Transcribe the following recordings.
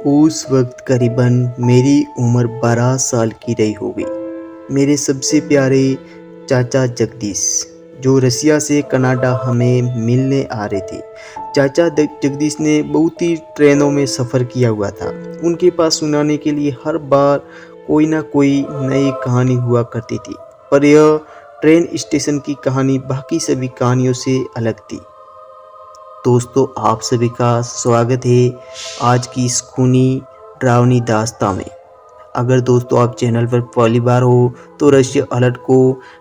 उस वक्त करीबन मेरी उम्र 12 साल की रही होगी। मेरे सबसे प्यारे चाचा जगदीश जो रसिया से कनाडा हमें मिलने आ रहे थे। चाचा जगदीश ने बहुत ही ट्रेनों में सफ़र किया हुआ था। उनके पास सुनाने के लिए हर बार कोई ना कोई नई कहानी हुआ करती थी, पर यह ट्रेन स्टेशन की कहानी बाकी सभी कहानियों से अलग थी। दोस्तों, आप सभी का स्वागत है आज की इस खूनी डरावनी दास्तां में। अगर दोस्तों आप चैनल पर पहली बार हो तो रशिया अलर्ट को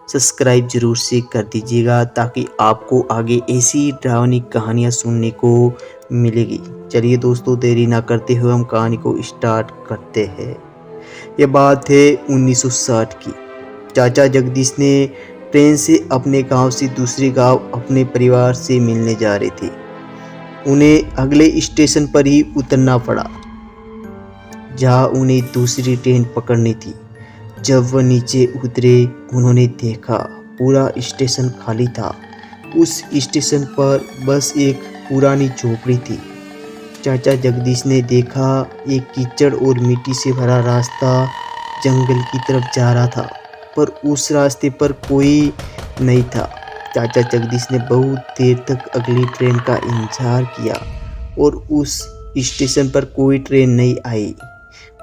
सब्सक्राइब जरूर से कर दीजिएगा, ताकि आपको आगे ऐसी डरावनी कहानियां सुनने को मिलेगी। चलिए दोस्तों, देरी ना करते हुए हम कहानी को स्टार्ट करते हैं। यह बात है 1960 की। चाचा जगदीश ने ट्रेन से अपने गांव से दूसरे गांव अपने परिवार से मिलने जा रहे थे। उन्हें अगले स्टेशन पर ही उतरना पड़ा, जहां उन्हें दूसरी ट्रेन पकड़नी थी। जब वह नीचे उतरे, उन्होंने देखा पूरा स्टेशन खाली था। उस स्टेशन पर बस एक पुरानी झोपड़ी थी। चाचा जगदीश ने देखा एक कीचड़ और मिट्टी से भरा रास्ता जंगल की तरफ जा रहा था, पर उस रास्ते पर कोई नहीं था। चाचा जगदीश ने बहुत देर तक अगली ट्रेन का इंतजार किया और उस स्टेशन पर कोई ट्रेन नहीं आई।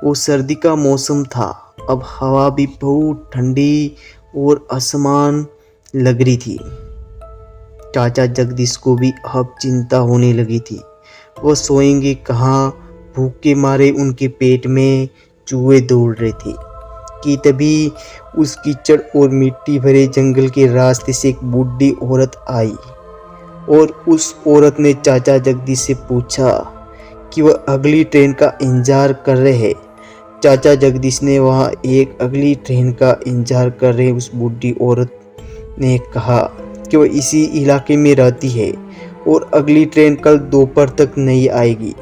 वो सर्दी का मौसम था, अब हवा भी बहुत ठंडी और आसमान लग रही थी। चाचा जगदीश को भी अब चिंता होने लगी थी। वो सोएंगे कहाँ? भूख के मारे उनके पेट में चूहे दौड़ रहे थे कि तभी उस कीचड़ और मिट्टी भरे जंगल के रास्ते से एक बूढ़ी औरत आई और उस औरत ने चाचा जगदीश से पूछा कि वह अगली ट्रेन का इंतजार कर रहे हैं। चाचा जगदीश ने वहाँ एक अगली ट्रेन का इंतजार कर रहे उस बूढ़ी औरत ने कहा कि वह इसी इलाके में रहती है और अगली ट्रेन कल दोपहर तक नहीं आएगी।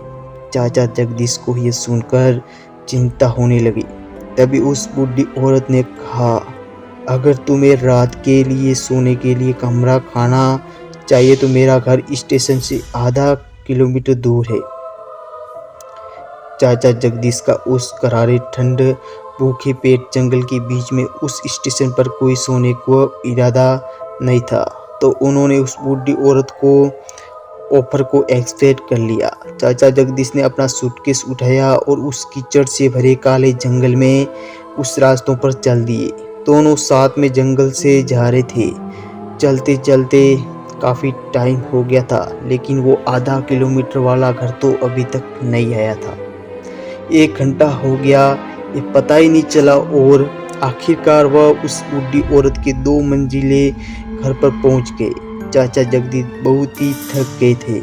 चाचा जगदीश को यह सुनकर चिंता होने लगी। तभी उस बूढ़ी औरत ने कहा, अगर तुम्हें रात के लिए सोने के लिए कमरा खाना चाहिए तो मेरा घर स्टेशन से आधा किलोमीटर दूर है। चाचा जगदीश का उस करारे ठंड भूखे पेट जंगल के बीच में उस स्टेशन पर कोई सोने को इरादा नहीं था, तो उन्होंने उस बूढ़ी औरत को ऑफर को एक्सेप्ट कर लिया। चाचा जगदीश ने अपना सूटकेस उठाया और उस कीचड़ से भरे काले जंगल में उस रास्तों पर चल दिए। दोनों साथ में जंगल से जा रहे थे। चलते चलते काफ़ी टाइम हो गया था, लेकिन वो आधा किलोमीटर वाला घर तो अभी तक नहीं आया था। 1 घंटा हो गया, ये पता ही नहीं चला और आखिरकार वह उस बूढ़ी औरत के 2 मंजिले घर पर पहुंच गए। चाचा जगदीश बहुत ही थक गए थे।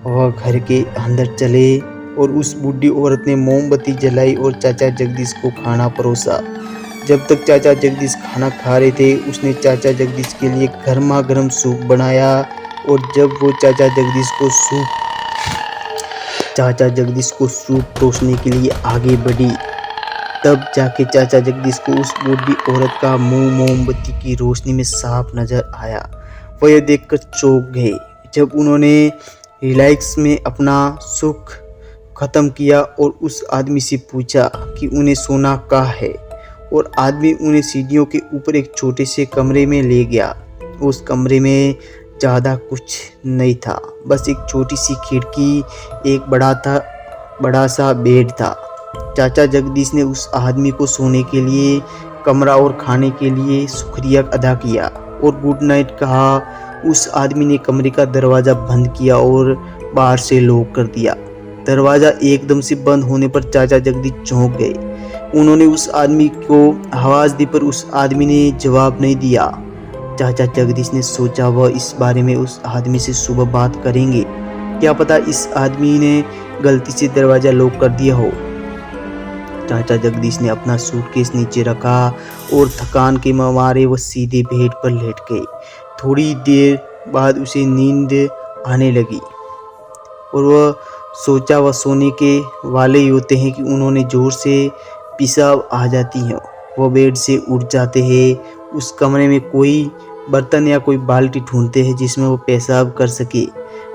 वह घर के अंदर चले और उस बूढ़ी औरत ने मोमबत्ती जलाई और चाचा जगदीश को खाना परोसा। जब तक चाचा जगदीश खाना खा रहे थे, उसने चाचा जगदीश के लिए गर्मा गर्म सूप बनाया और जब वो चाचा जगदीश को सूप परोसने के लिए आगे बढ़ी, तब जाके चाचा जगदीश को उस बूढ़ी औरत का मुंह मोमबत्ती की रोशनी में साफ नजर आया। वह यह देखकर चौंक गए। जब उन्होंने रिलैक्स में अपना सुख खत्म किया और उस आदमी से पूछा कि उन्हें सोना कहाँ है, और आदमी उन्हें सीढ़ियों के ऊपर एक छोटे से कमरे में ले गया। उस कमरे में ज़्यादा कुछ नहीं था, बस एक छोटी सी खिड़की, एक बड़ा सा बेड था। चाचा जगदीश ने उस आदमी को सोने के लिए कमरा और खाने के लिए शुक्रिया अदा किया और गुड नाइट कहा। उस आदमी ने कमरे का दरवाज़ा बंद किया और बाहर से लॉक कर दिया। दरवाज़ा एकदम से बंद होने पर चाचा जगदीश चौंक गए। उन्होंने उस आदमी को आवाज़ दी, पर उस आदमी ने जवाब नहीं दिया। चाचा जगदीश ने सोचा वह इस बारे में उस आदमी से सुबह बात करेंगे। क्या पता इस आदमी ने गलती से दरवाज़ा लॉक कर दिया हो। चाचा जगदीश ने अपना सूटकेस नीचे रखा और थकान के मारे वह सीधे बेड पर लेट गए। थोड़ी देर बाद उसे नींद आने लगी और वह सोचा वह सोने के वाले ही होते हैं कि उन्होंने ज़ोर से पेशाब आ जाती है। वह बेड से उठ जाते हैं। उस कमरे में कोई बर्तन या कोई बाल्टी ढूंढते हैं जिसमें वो पेशाब कर सके।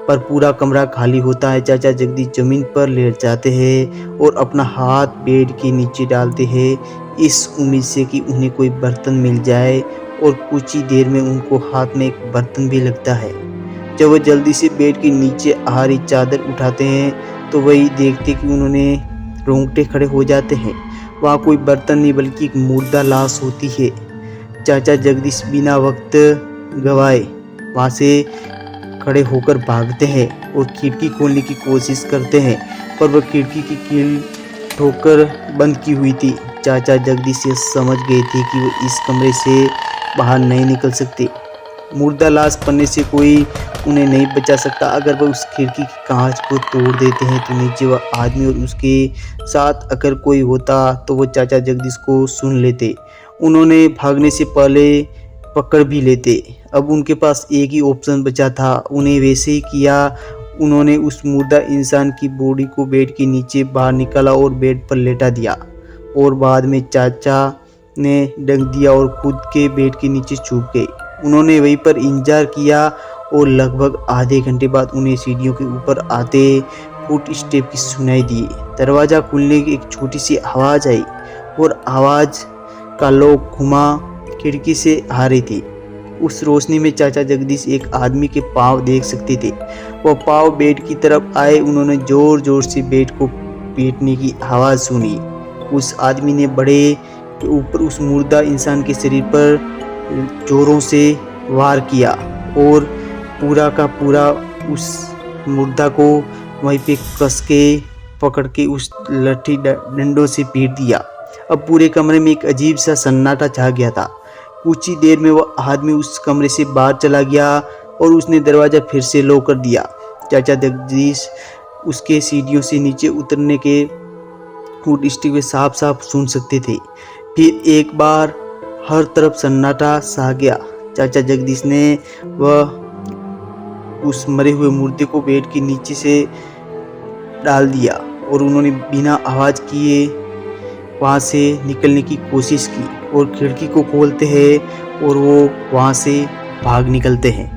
पर पूरा कमरा खाली होता है। चाचा जगदीश जमीन पर लेट जाते हैं और अपना हाथ बेड के नीचे डालते हैं, इस उम्मीद से कि उन्हें कोई बर्तन मिल जाए, और कुछ ही देर में उनको हाथ में एक बर्तन भी लगता है। जब वह जल्दी से बेड के नीचे आ रही चादर उठाते हैं तो वही देखते कि उन्होंने रोंगटे खड़े हो जाते हैं। वहाँ कोई बर्तन नहीं बल्कि एक मुर्दा लाश होती है। चाचा जगदीश बिना वक्त गवाए वहाँ से खड़े होकर भागते हैं और खिड़की खोलने की कोशिश करते हैं, पर वह खिड़की की कील ठोकर बंद की हुई थी। चाचा जगदीश ये समझ गए थे कि वो इस कमरे से बाहर नहीं निकल सकते। मुर्दा लाश बनने से कोई उन्हें नहीं बचा सकता। अगर वह उस खिड़की की कांच को तोड़ देते हैं तो नीचे वह आदमी और उसके साथ अगर कोई होता तो वो चाचा जगदीश को सुन लेते। उन्होंने भागने से पहले पकड़ भी लेते। अब उनके पास एक ही ऑप्शन बचा था, उन्हें वैसे ही किया। उन्होंने उस मुर्दा इंसान की बॉडी को बेड के नीचे बाहर निकाला और बेड पर लेटा दिया, और बाद में चाचा ने डंक दिया और खुद के बेड के नीचे छुप गए। उन्होंने वहीं पर इंतजार किया और लगभग आधे घंटे बाद उन्हें सीढ़ियों के ऊपर आते फुट स्टेप की सुनाई दी। दरवाज़ा खुलने की एक छोटी सी आवाज़ आई और आवाज़ का लॉक घुमा खिड़की से आ रही थी। उस रोशनी में चाचा जगदीश एक आदमी के पाँव देख सकते थे। वह पाँव बेड की तरफ आए। उन्होंने जोर जोर से बेड को पीटने की आवाज़ सुनी। उस आदमी ने बड़े के ऊपर उस मुर्दा इंसान के शरीर पर जोरों से वार किया और पूरा का पूरा उस मुर्दा को वहीं पे कस के पकड़ के उस लाठी डंडों से पीट दिया। अब पूरे कमरे में एक अजीब सा सन्नाटा छा गया था। कुछ ही देर में वह आदमी उस कमरे से बाहर चला गया और उसने दरवाज़ा फिर से लॉक कर दिया। चाचा जगदीश उसके सीढ़ियों से नीचे उतरने के फुट स्टेप में साफ साफ सुन सकते थे। फिर एक बार हर तरफ सन्नाटा सा गया। चाचा जगदीश ने वह उस मरे हुए मुर्दे को बेड के नीचे से डाल दिया और उन्होंने बिना आवाज़ किए वहाँ से निकलने की कोशिश की और खिड़की को खोलते हैं और वो वहाँ से भाग निकलते हैं।